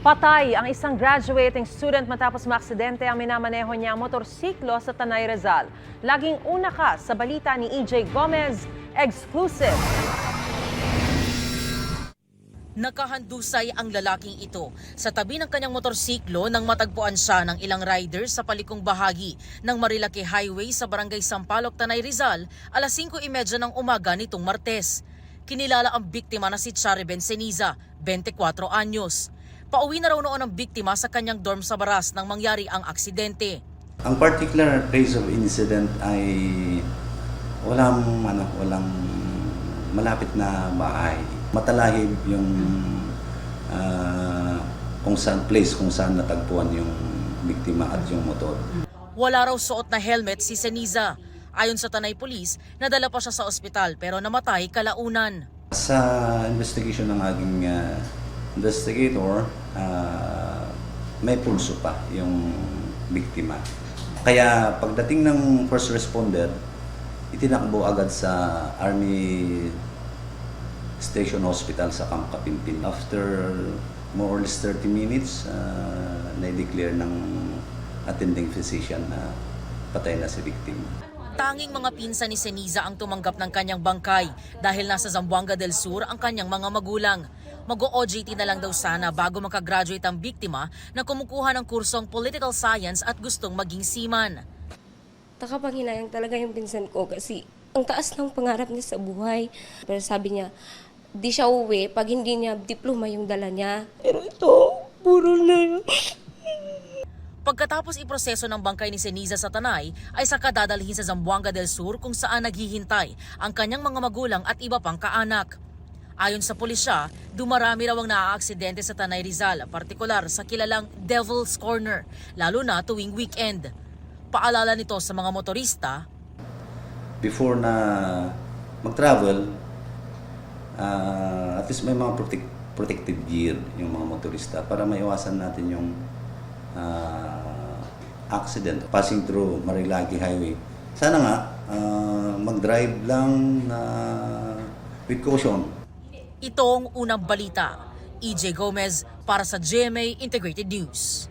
Patay ang isang graduating student matapos maaksidente ang minamaneho niya motorsiklo sa Tanay Rizal. Laging una ka sa balita ni EJ Gomez, exclusive. Nakahandusay ang lalaking ito sa tabi ng kanyang motorsiklo nang matagpuan siya ng ilang riders sa palikong bahagi ng Marilake Highway sa Barangay Sampaloc, Tanay Rizal, alas 5:30 ng umaga nitong Martes. Kinilala ang biktima na si Chariben Ceniza, 24 anyos. Pauwi na raw noon ang biktima sa kanyang dorm sa Baras nang mangyari ang aksidente. Ang particular place of incident ay walang malapit na bahay. Matalahib yung kung saan natagpuan yung biktima at yung motor. Wala raw suot na helmet si Ceniza. Ayon sa Tanay Police, nadala pa siya sa ospital pero namatay kalaunan. Sa investigation ng aking investigator, may pulso pa yung biktima. Kaya pagdating ng first responder, itinakbo agad sa Army Station Hospital sa Camp Kapimpin. After more or less 30 minutes, na-declare ng attending physician na patay na si victim. Tanging mga pinsan ni Ceniza ang tumanggap ng kanyang bangkay dahil nasa Zamboanga del Sur ang kanyang mga magulang. Mag-OJT na lang daw sana bago makagraduate ang biktima na kumukuha ng kursong Political Science at gustong maging seaman. Nakapanghinayang talaga yung pinsan ko kasi ang taas ng pangarap niya sa buhay. Pero sabi niya, di siya uwi pag hindi niya diploma yung dala niya. Pero ito, puro na. Pagkatapos iproseso ng bangkay ni Ceniza sa Tanay, ay saka dadalhin sa Zamboanga del Sur kung saan naghihintay ang kanyang mga magulang at iba pang kaanak. Ayon sa pulisya, dumarami raw ang naaaksidente sa Tanay Rizal, partikular sa kilalang Devil's Corner, lalo na tuwing weekend. Paalala nito sa mga motorista, Before na mag-travel, at least may mga protective gear yung mga motorista para maiwasan natin yung accident passing through Marilake Highway. Sana nga mag-drive lang with caution. ito ang unang balita. EJ Gomez para sa GMA Integrated News.